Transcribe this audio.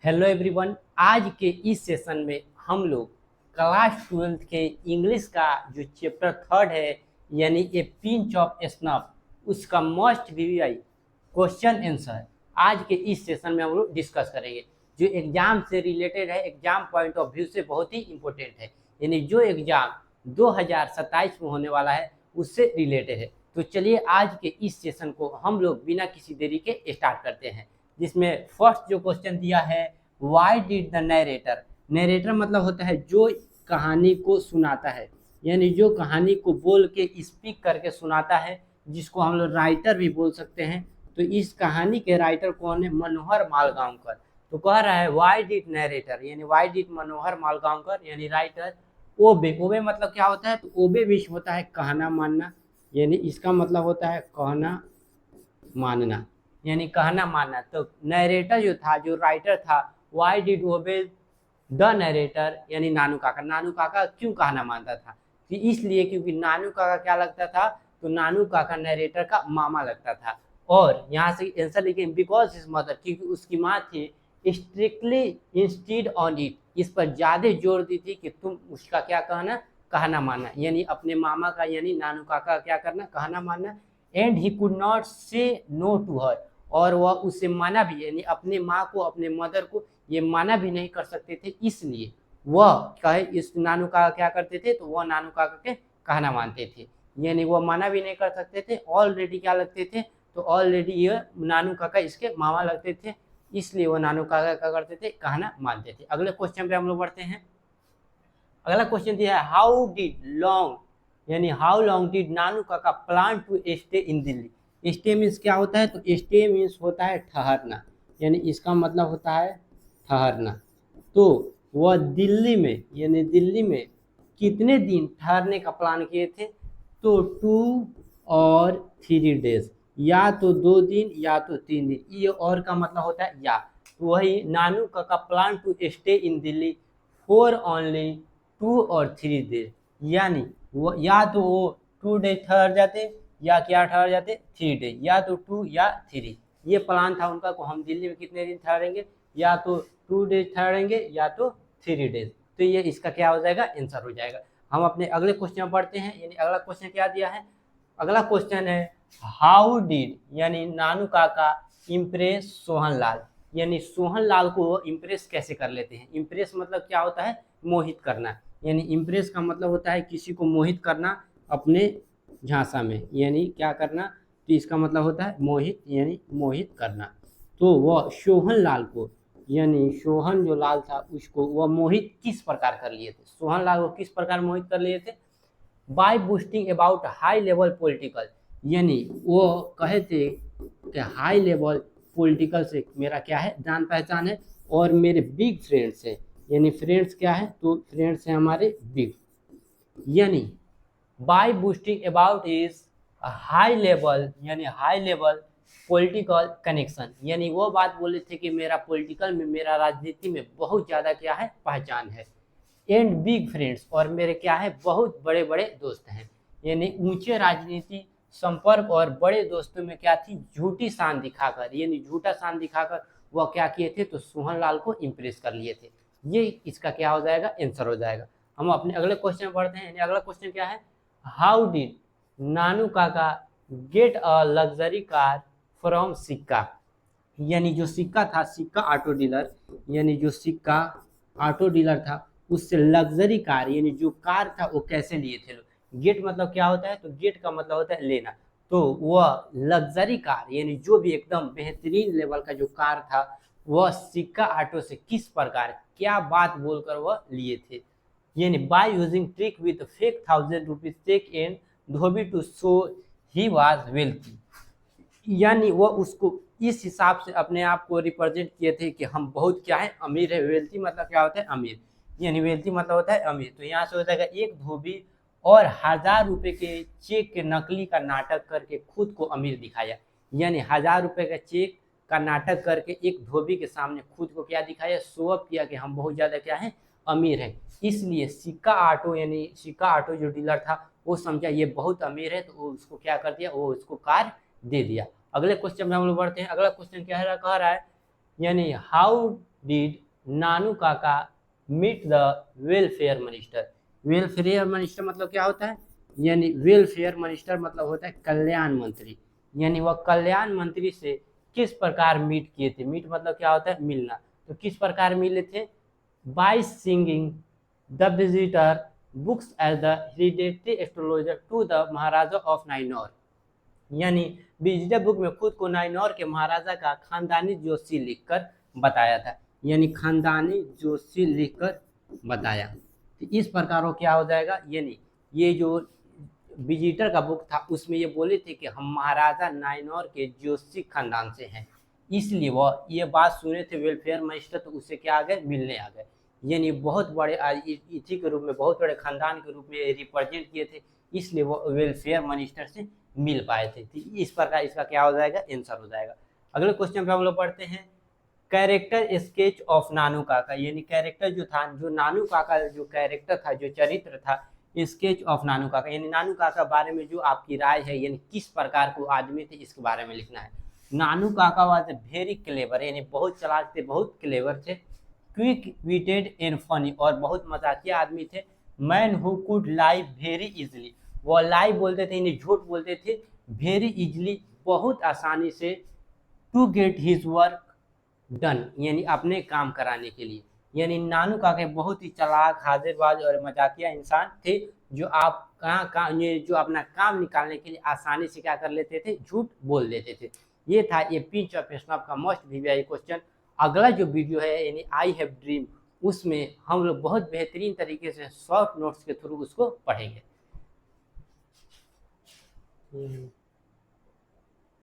Hello everyone. आज के इस सेशन में हम लोग क्लास 12th के इंग्लिश का जो चैप्टर 3 है यानी ए पिंच ऑफ स्नफ उसका मस्ट वीआई क्वेश्चन आंसर आज के इस सेशन में हम लोग डिस्कस करेंगे, जो एग्जाम से रिलेटेड है, एग्जाम पॉइंट ऑफ व्यू से बहुत ही इम्पोर्टेंट है, यानी जो एग्जाम 2027 में होने वाला है उससे रिलेटेड है। तो चलिए आज के इस सेशन को हम लोग बिना किसी देरी के स्टार्ट करते हैं, जिसमें फर्स्ट जो क्वेश्चन दिया है, why did the narrator. Narrator मतलब होता है जो कहानी को सुनाता है, यानी जो कहानी को बोल के स्पीक करके सुनाता है, जिसको हम लोग राइटर भी बोल सकते हैं। तो इस कहानी के राइटर कौन है? मनोहर मालगांवकर। तो कह रहा है वाई डिड नरेटर, यानी वाई डिड मनोहर मालगांवकर यानी राइटर ओबे। ओबे मतलब क्या होता है? तो ओबे विश होता है कहना मानना, यानी इसका मतलब होता है कहना मानना, यानी कहना मानना। तो नरेटर जो था, जो राइटर था, why did obey the narrator यानी नानू काका। नानू काका क्यों कहना मानता था? तो इसलिए क्योंकि नानू काका क्या लगता था? तो नानू काका नरेटर का मामा लगता था। और यहाँ से आंसर लिखे बिकॉज हिज मदर, क्योंकि उसकी माँ थी स्ट्रिक्टली इंस्टीड ऑन इट, इस पर ज़्यादा जोर दी थी कि तुम उसका क्या कहना मानना, यानी अपने मामा का यानी नानू काका का क्या करना? कहना मानना। एंड ही कुड नॉट से नो टू हर, और वह उसे माना भी, यानी अपने माँ को, अपने मदर को ये माना भी नहीं कर सकते थे, इसलिए वह कहे इस नानू काका क्या करते थे? तो वह नानू काका के कहना मानते थे, यानी वह माना भी नहीं कर सकते थे, ऑलरेडी क्या लगते थे? तो ऑलरेडी ये नानू काका इसके मामा लगते थे, इसलिए वो नानू काका क्या करते थे? कहना मानते थे। अगले क्वेश्चन पे हम लोग बढ़ते हैं। अगला क्वेश्चन दिया है हाउ डिड लॉन्ग, यानी how long did Nanu Kaka plan to stay in Delhi. Stay means क्या होता है? तो स्टे मीन्स होता है ठहरना, यानी इसका मतलब होता है ठहरना। तो वह दिल्ली में, यानी दिल्ली में कितने दिन ठहरने का प्लान किए थे? तो 2 और 3 डेज, या तो 2 दिन या तो 3 दिन। ये और का मतलब होता है या। तो वही Nanu Kaka plan to stay in Delhi for only 2 और 3 डेज, यानी वो या तो वो 2 डेज ठहर जाते या क्या ठहर जाते? 3 डेज, या तो 2 या 3। ये प्लान था उनका को हम दिल्ली में कितने दिन ठहरेंगे, या तो 2 डेज ठहरेंगे या तो 3 डेज। तो ये इसका क्या हो जाएगा? आंसर हो जाएगा। हम अपने अगले क्वेश्चन में पढ़ते हैं, यानी अगला क्वेश्चन क्या दिया है? अगला क्वेश्चन है हाउ डिड, यानी नानू काका इम्प्रेस सोहन लाल, यानी सोहन लाल को इम्प्रेस कैसे कर लेते हैं? इम्प्रेस मतलब क्या होता है? मोहित करना, यानी इम्प्रेस का मतलब होता है किसी को मोहित करना अपने झांसा में, यानी क्या करना? तो इसका मतलब होता है मोहित, यानी मोहित करना। तो वह सोहन लाल को, यानी सोहन जो लाल था उसको वह मोहित किस प्रकार कर लिए थे? सोहन लाल को किस प्रकार मोहित कर लिए थे? By boosting about high level political, यानी वो कहे थे कि हाई लेवल पॉलिटिकल से मेरा क्या है? जान पहचान है, और मेरे बिग फ्रेंड्स हैं, यानी फ्रेंड्स क्या है? तो फ्रेंड्स हैं हमारे बिग, यानी by boosting about is high level, यानी हाई लेवल पॉलिटिकल कनेक्शन, यानी वो बात बोले थे कि मेरा पॉलिटिकल में, मेरा राजनीति में बहुत ज़्यादा क्या है? पहचान है। एंड बिग फ्रेंड्स, और मेरे क्या है? बहुत बड़े बड़े दोस्त हैं, यानी ऊंचे राजनीति संपर्क और बड़े दोस्तों में क्या थी? झूठी शान दिखाकर, यानी झूठा शान दिखाकर वह क्या किए थे? तो सोहन लाल को इम्प्रेस कर लिए थे। ये इसका क्या हो जाएगा? आंसर हो जाएगा। हम अपने अगले क्वेश्चन पढ़ते हैं, यानी अगला क्वेश्चन क्या है? हाउ डिड नानू काका get a luxury car from सिक्का, यानी जो सिक्का था, सिक्का ऑटो डीलर, यानी जो सिक्का ऑटो डीलर था उससे लग्जरी कार, यानी जो कार था वो कैसे लिए थे लोग? गेट मतलब क्या होता है? तो गेट का मतलब होता है लेना। तो वह लग्जरी कार, यानी जो भी एकदम बेहतरीन लेवल का जो कार था, वह सिक्का ऑटो से किस प्रकार, क्या बात बोलकर वह लिए थे? यानी by using trick with fake 1000 rupees cheque and धोबी to show he was wealthy, यानी वह उसको इस हिसाब से अपने आप को रिप्रेजेंट किए थे कि हम बहुत क्या है? अमीर है। वेल्थी मतलब क्या होता है? अमीर, यानी वेल्थी मतलब होता है अमीर। तो यहाँ से हो जाएगा एक धोबी और 1000 रुपये के चेक के नकली का नाटक करके खुद को अमीर दिखाया, यानी 1000 रुपये का चेक का नाटक करके एक धोबी के सामने खुद को क्या दिखाया? शो अप किया कि हम बहुत ज़्यादा क्या है? अमीर है। इसलिए सिक्का ऑटो, यानी सिक्का ऑटो जो डीलर था वो समझा ये बहुत अमीर है, तो वो उसको क्या कर दिया? वो उसको कार दे दिया। अगले क्वेश्चन में हम लोग बढ़ते हैं। अगला क्वेश्चन क्या है? कह रहा है यानी how did Nanu Kaka meet the welfare minister. Welfare minister मतलब क्या होता है, यानी वेलफेयर मिनिस्टर मतलब होता है कल्याण मंत्री, यानी वह कल्याण मंत्री से किस प्रकार मीट किए थे। मीट मतलब क्या होता है, मिलना। तो किस प्रकार मिले थे, by signing the visitor books as the hereditary astrologer to the maharaja of Nainaur, यानी विजिटर बुक में खुद को नाइनौर के महाराजा का खानदानी जोशी लिखकर बताया था, यानी खानदानी जोशी लिखकर बताया। तो इस प्रकार वो क्या हो जाएगा, यानी ये जो विजिटर का बुक था उसमें ये बोले थे कि हम महाराजा नाइनौर के जोशी खानदान से हैं, इसलिए वह ये बात सुने थे वेलफेयर मिनिस्टर, तो उससे क्या आ गए, मिलने आ गए। यानी बहुत बड़े इथी के रूप में, बहुत बड़े खानदान के रूप में रिप्रेजेंट किए थे, इसलिए वो वेलफेयर मिनिस्टर से मिल पाए थे। तो इस प्रकार इसका क्या हो जाएगा, आंसर हो जाएगा। अगले क्वेश्चन पे हम लोग पढ़ते हैं कैरेक्टर स्केच ऑफ नानू काका, यानी कैरेक्टर जो था, जो नानू काका जो कैरेक्टर था, जो चरित्र था, स्केच ऑफ नानू काका, यानी नानू काका बारे में जो आपकी राय है, यानी किस प्रकार को आदमी थे इसके बारे में लिखना है। नानू काका वाज वेरी क्लेवर, यानी बहुत चालाक थे, बहुत क्लेवर थे, क्विक विटेड एंड फनी, और बहुत मजाकिया आदमी थे। Man who could lie very easily, वो लाई बोलते थे, यानी झूठ बोलते थे, वेरी इजली, बहुत आसानी से, to get his work done, यानी अपने काम कराने के लिए। यानी नानू काका बहुत ही चालाक, हाजिरबाज और मजाकिया इंसान थे, जो आप ये जो अपना काम निकालने के लिए आसानी से क्या कर लेते थे, झूठ बोल देते थे। ये था ये पिंच ऑफ स्नॉप का मोस्ट वीवीआई क्वेश्चन। अगला जो वीडियो है यानी आई हैव ड्रीम, उसमें हम लोग बहुत बेहतरीन तरीके से शॉर्ट नोट्स के थ्रू उसको पढ़ेंगे।